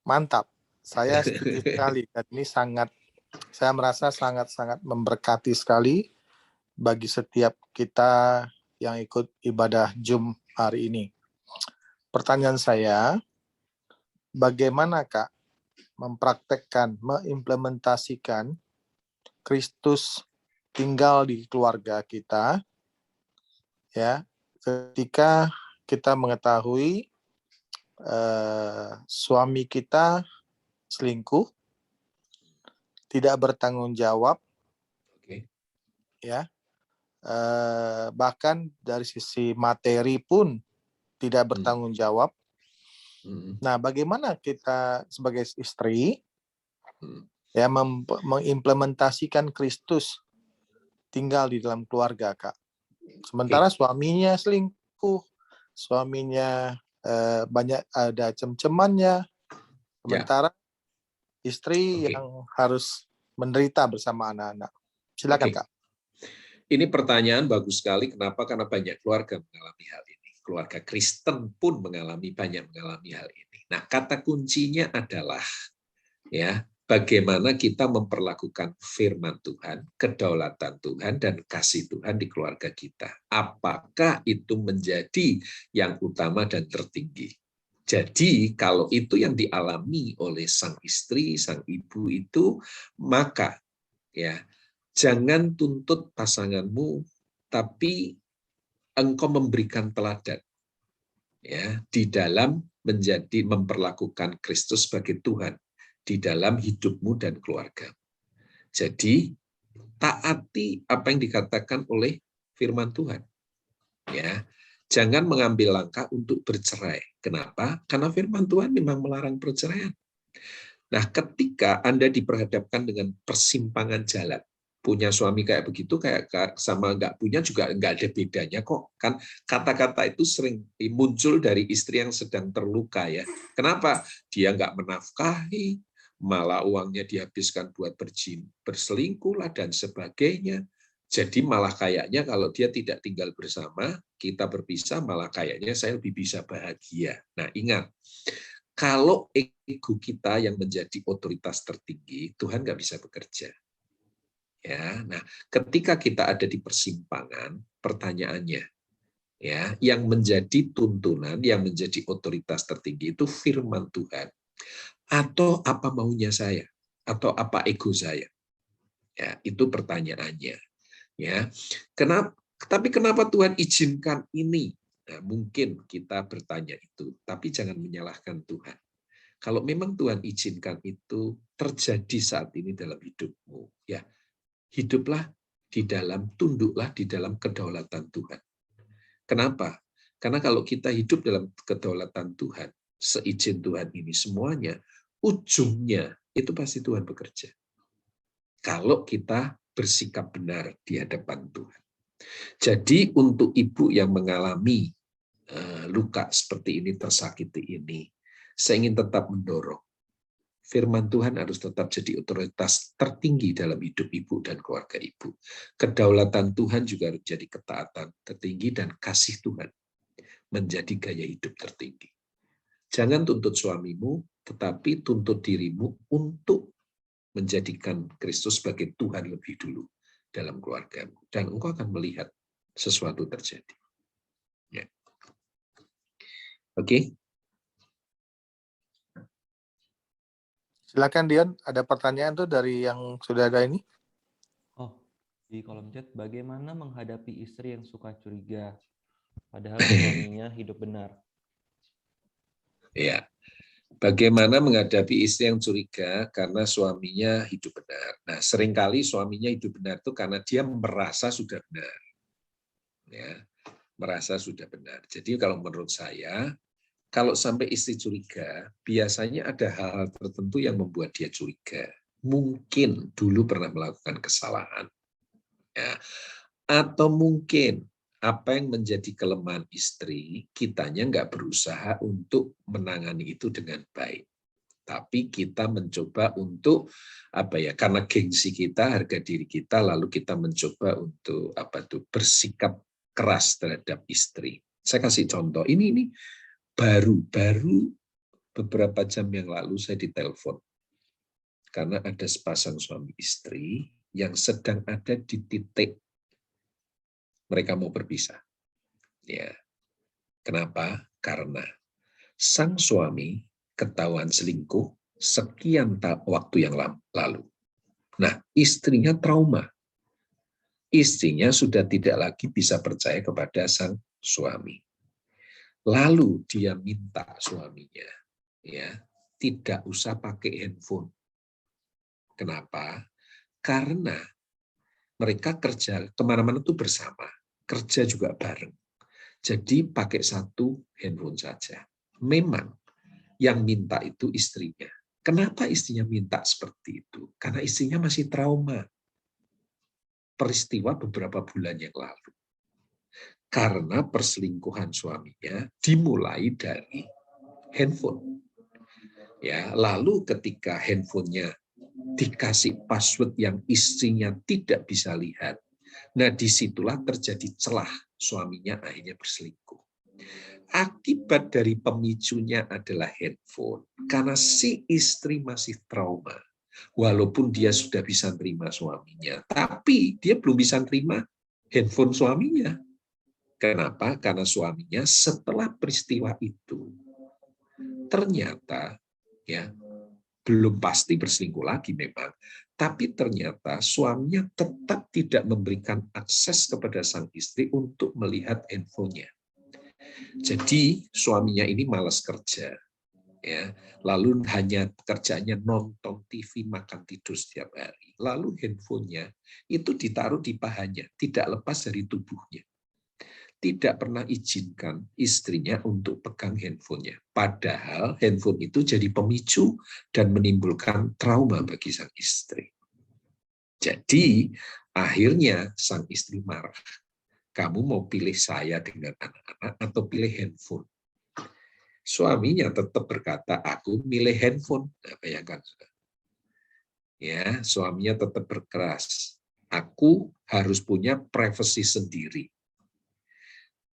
Mantap, saya setuju sekali. Dan ini saya merasa sangat-sangat memberkati sekali bagi setiap kita yang ikut ibadah Jum hari ini. Pertanyaan saya, bagaimana Kak mempraktekkan, mengimplementasikan Kristus tinggal di keluarga kita, ya, ketika kita mengetahui suami kita selingkuh, tidak bertanggung jawab, ya, bahkan dari sisi materi pun tidak bertanggung jawab. Nah, bagaimana kita sebagai istri ya mengimplementasikan Kristus tinggal di dalam keluarga, Kak? Sementara suaminya selingkuh, suaminya banyak ada cem-cemannya, sementara istri yang harus menderita bersama anak-anak. Silakan, Kak. Ini pertanyaan bagus sekali. Kenapa? Karena banyak keluarga mengalami hal ini. Keluarga Kristen pun banyak mengalami hal ini. Nah, kata kuncinya adalah ya, bagaimana kita memperlakukan firman Tuhan, kedaulatan Tuhan, dan kasih Tuhan di keluarga kita. Apakah itu menjadi yang utama dan tertinggi? Jadi, kalau itu yang dialami oleh sang istri, sang ibu itu, maka ya, jangan tuntut pasanganmu, tapi engkau memberikan teladan ya di dalam memperlakukan Kristus sebagai Tuhan di dalam hidupmu dan keluarga. Jadi taati apa yang dikatakan oleh firman Tuhan. Ya, jangan mengambil langkah untuk bercerai. Kenapa? Karena firman Tuhan memang melarang perceraian. Nah, ketika Anda diperhadapkan dengan persimpangan jalan, punya suami kayak begitu, kayak sama nggak punya juga nggak ada bedanya kok. Kan kata-kata itu sering muncul dari istri yang sedang terluka ya. Kenapa? Dia nggak menafkahi, malah uangnya dihabiskan buat berselingkuh lah dan sebagainya. Jadi malah kayaknya kalau dia tidak tinggal bersama, kita berpisah, malah kayaknya saya lebih bisa bahagia. Nah, ingat, kalau ego kita yang menjadi otoritas tertinggi, Tuhan nggak bisa bekerja. Ya, nah, ketika kita ada di persimpangan, pertanyaannya, ya, yang menjadi tuntunan, yang menjadi otoritas tertinggi itu firman Tuhan, atau apa maunya saya, atau apa ego saya. Ya, itu pertanyaannya. Ya, tapi kenapa Tuhan izinkan ini? Nah, mungkin kita bertanya itu, tapi jangan menyalahkan Tuhan. Kalau memang Tuhan izinkan itu terjadi saat ini dalam hidupmu, ya, hiduplah di dalam, tunduklah di dalam kedaulatan Tuhan. Kenapa? Karena kalau kita hidup dalam kedaulatan Tuhan, seizin Tuhan ini semuanya, ujungnya itu pasti Tuhan bekerja. Kalau kita bersikap benar di hadapan Tuhan. Jadi untuk ibu yang mengalami luka seperti ini, tersakiti ini, saya ingin tetap mendorong. Firman Tuhan harus tetap jadi otoritas tertinggi dalam hidup ibu dan keluarga ibu. Kedaulatan Tuhan juga harus jadi ketaatan tertinggi dan kasih Tuhan menjadi gaya hidup tertinggi. Jangan tuntut suamimu, tetapi tuntut dirimu untuk menjadikan Kristus sebagai Tuhan lebih dulu dalam keluargamu. Dan engkau akan melihat sesuatu terjadi. Ya. Oke. Silakan Dion, ada pertanyaan tuh dari yang sudah ada ini. Oh, di kolom chat, bagaimana menghadapi istri yang suka curiga, padahal suaminya hidup benar? Ya, bagaimana menghadapi istri yang curiga karena suaminya hidup benar. Nah, seringkali suaminya hidup benar itu karena dia merasa sudah benar. Ya, merasa sudah benar. Jadi kalau menurut saya, kalau sampai istri curiga, biasanya ada hal-hal tertentu yang membuat dia curiga. Mungkin dulu pernah melakukan kesalahan. Ya. Atau mungkin apa yang menjadi kelemahan istri, kitanya nggak berusaha untuk menangani itu dengan baik. Tapi kita mencoba untuk karena gengsi kita, harga diri kita, lalu kita mencoba untuk bersikap keras terhadap istri. Saya kasih contoh. Ini baru beberapa jam yang lalu saya ditelepon karena ada sepasang suami istri yang sedang ada di titik mereka mau berpisah. Ya. Kenapa? Karena sang suami ketahuan selingkuh sekian waktu yang lalu. Nah, istrinya trauma. Istrinya sudah tidak lagi bisa percaya kepada sang suami. Lalu dia minta suaminya, ya, tidak usah pakai handphone. Kenapa? Karena mereka kerja kemana-mana itu bersama, kerja juga bareng. Jadi pakai satu handphone saja. Memang yang minta itu istrinya. Kenapa istrinya minta seperti itu? Karena istrinya masih trauma. Peristiwa beberapa bulan yang lalu. Karena perselingkuhan suaminya dimulai dari handphone. Ya, lalu ketika handphonenya dikasih password yang istrinya tidak bisa lihat, nah disitulah terjadi celah, suaminya akhirnya berselingkuh. Akibat dari pemicunya adalah handphone, karena si istri masih trauma. Walaupun dia sudah bisa terima suaminya, tapi dia belum bisa terima handphone suaminya. Kenapa? Karena suaminya setelah peristiwa itu ternyata ya belum pasti berselingkuh lagi memang, tapi ternyata suaminya tetap tidak memberikan akses kepada sang istri untuk melihat handphonenya. Jadi suaminya ini malas kerja, ya, lalu hanya pekerjaannya nonton TV, makan tidur setiap hari. Lalu handphonenya itu ditaruh di pahanya, tidak lepas dari tubuhnya. Tidak pernah izinkan istrinya untuk pegang handphonenya. Padahal handphone itu jadi pemicu dan menimbulkan trauma bagi sang istri. Jadi akhirnya sang istri marah. Kamu mau pilih saya dengan anak-anak atau pilih handphone? Suaminya tetap berkata, aku milih handphone. Nah, bayangkan. Ya, suaminya tetap berkeras. Aku harus punya privasi sendiri.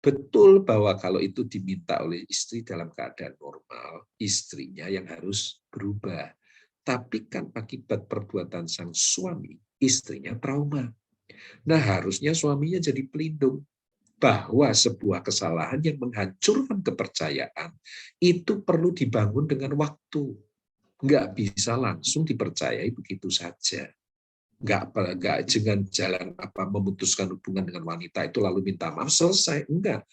Betul bahwa kalau itu diminta oleh istri dalam keadaan normal, istrinya yang harus berubah. Tapi kan akibat perbuatan sang suami, istrinya trauma. Nah, harusnya suaminya jadi pelindung. Bahwa sebuah kesalahan yang menghancurkan kepercayaan, itu perlu dibangun dengan waktu. Nggak bisa langsung dipercayai begitu saja. Nggak dengan jalan memutuskan hubungan dengan wanita itu lalu minta maaf selesai, enggak,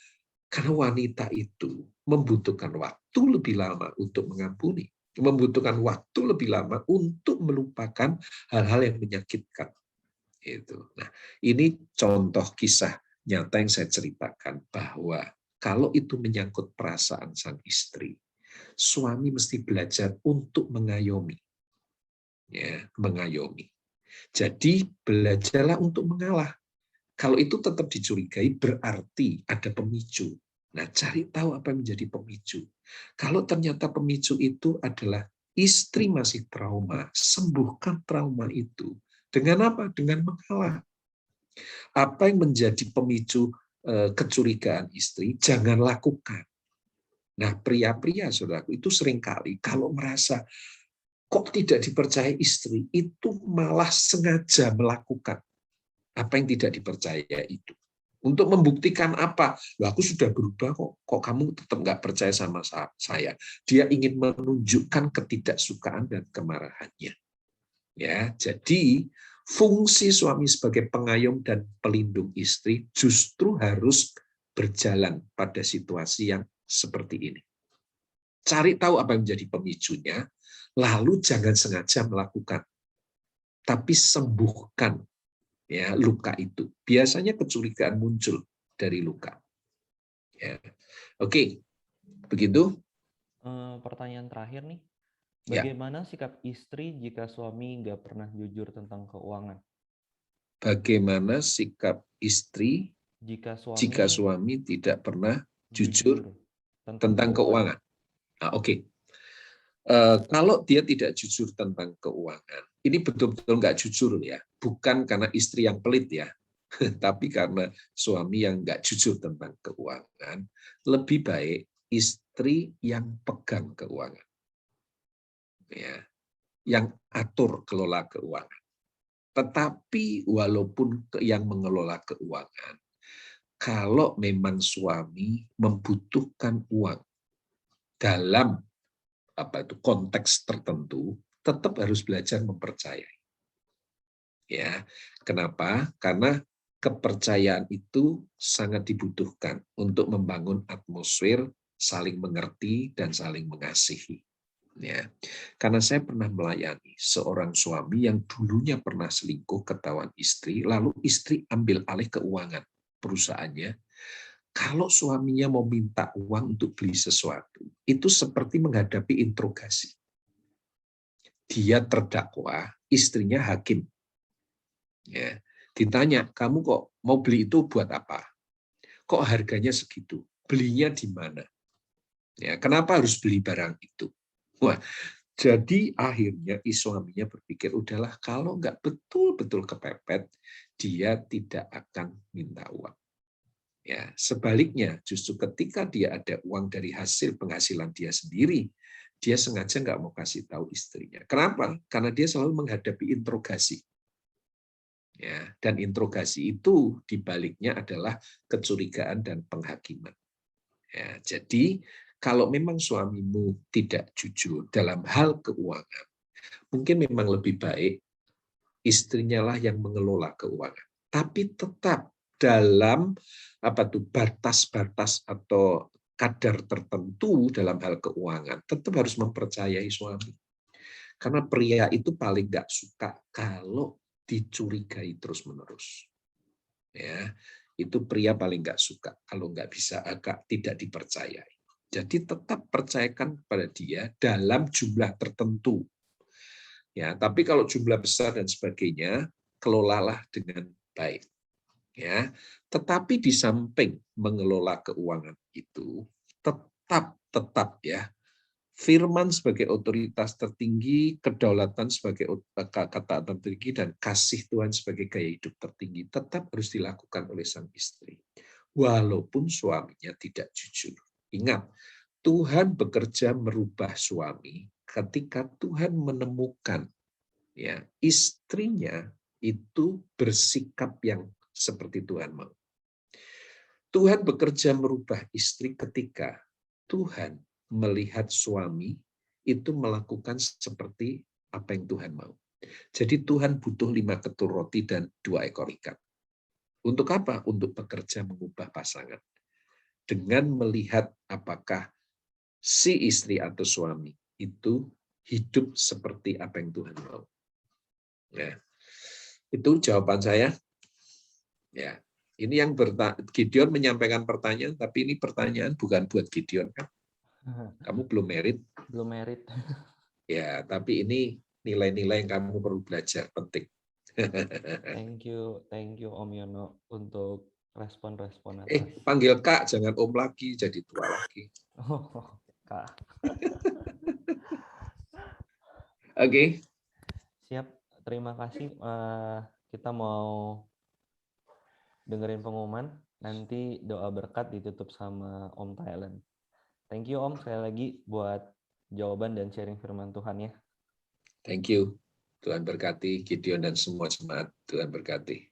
karena wanita itu membutuhkan waktu lebih lama untuk mengampuni, membutuhkan waktu lebih lama untuk melupakan hal-hal yang menyakitkan itu. Nah, ini contoh kisah nyata yang saya ceritakan bahwa kalau itu menyangkut perasaan sang istri, suami mesti belajar untuk mengayomi, ya, mengayomi. Jadi belajarlah untuk mengalah. Kalau itu tetap dicurigai berarti ada pemicu. Nah, cari tahu apa yang menjadi pemicu. Kalau ternyata pemicu itu adalah istri masih trauma, sembuhkan trauma itu. Dengan apa? Dengan mengalah. Apa yang menjadi pemicu kecurigaan istri, jangan lakukan. Nah, pria-pria, saudaraku, itu seringkali kalau merasa kok tidak dipercaya istri, itu malah sengaja melakukan apa yang tidak dipercaya itu. Untuk membuktikan apa? Loh, aku sudah berubah kok kamu tetap nggak percaya sama saya. Dia ingin menunjukkan ketidaksukaan dan kemarahannya. Ya, jadi fungsi suami sebagai pengayom dan pelindung istri justru harus berjalan pada situasi yang seperti ini. Cari tahu apa yang menjadi pemicunya, lalu jangan sengaja melakukan, tapi sembuhkan ya luka itu. Biasanya kecurigaan muncul dari luka. Ya. Oke, begitu. Pertanyaan terakhir nih, Ya. bagaimana sikap istri jika suami nggak pernah jujur tentang keuangan? Bagaimana sikap istri Jika jika suami suami tidak pernah jujur tentang keuangan? Nah, oke. Kalau dia tidak jujur tentang keuangan, ini betul-betul nggak jujur ya, bukan karena istri yang pelit ya, tapi karena suami yang nggak jujur tentang keuangan, lebih baik istri yang pegang keuangan, ya, yang atur kelola keuangan. Tetapi walaupun yang mengelola keuangan, kalau memang suami membutuhkan uang dalam konteks tertentu, tetap harus belajar mempercayai. Ya, kenapa? Karena kepercayaan itu sangat dibutuhkan untuk membangun atmosfer saling mengerti dan saling mengasihi. Ya, karena saya pernah melayani seorang suami yang dulunya pernah selingkuh, ketahuan istri, lalu istri ambil alih keuangan perusahaannya. Kalau suaminya mau minta uang untuk beli sesuatu, itu seperti menghadapi interogasi. Dia terdakwa, istrinya hakim. Ya, ditanya, kamu kok mau beli itu buat apa? Kok harganya segitu? Belinya di mana? Ya, kenapa harus beli barang itu? Wah, jadi akhirnya suaminya berpikir, udahlah kalau nggak betul-betul kepepet, dia tidak akan minta uang. Ya, sebaliknya, justru ketika dia ada uang dari hasil penghasilan dia sendiri, dia sengaja nggak mau kasih tahu istrinya. Kenapa? Karena dia selalu menghadapi interogasi. Ya, dan interogasi itu dibaliknya adalah kecurigaan dan penghakiman. Ya, jadi kalau memang suamimu tidak jujur dalam hal keuangan, mungkin memang lebih baik istrinya lah yang mengelola keuangan. Tapi tetap dalam batas-batas atau kadar tertentu dalam hal keuangan, tetap harus mempercayai suami. Karena pria itu paling nggak suka kalau dicurigai terus-menerus. Ya, itu pria paling nggak suka kalau nggak bisa agak tidak dipercayai. Jadi tetap percayakan kepada dia dalam jumlah tertentu. Ya, tapi kalau jumlah besar dan sebagainya, kelolalah dengan baik. Ya, tetapi di samping mengelola keuangan itu tetap ya, firman sebagai otoritas tertinggi, kedaulatan sebagai kata tertinggi, dan kasih Tuhan sebagai gaya hidup tertinggi tetap harus dilakukan oleh sang istri. Walaupun suaminya tidak jujur. Ingat, Tuhan bekerja merubah suami ketika Tuhan menemukan ya istrinya itu bersikap yang seperti Tuhan mau. Tuhan bekerja merubah istri ketika Tuhan melihat suami itu melakukan seperti apa yang Tuhan mau. Jadi Tuhan butuh 5 ketul roti dan 2 ekor ikan. Untuk apa? Untuk bekerja mengubah pasangan. Dengan melihat apakah si istri atau suami itu hidup seperti apa yang Tuhan mau. Ya. Itu jawaban saya. Ya. Ini yang Gideon menyampaikan pertanyaan, tapi ini pertanyaan bukan buat Gideon kan? Kamu belum married? Belum married. Ya, tapi ini nilai-nilai yang kamu perlu belajar, penting. Thank you Om Yono untuk respon-respon atas. Panggil Kak, jangan Om lagi, jadi tua lagi. Oh, Kak. Oke. Siap, terima kasih. Kita mau dengerin pengumuman, nanti doa berkat ditutup sama Om Thailand. Thank you Om sekali lagi buat jawaban dan sharing firman Tuhan ya. Thank you. Tuhan berkati Gideon dan semua jemaat. Tuhan berkati.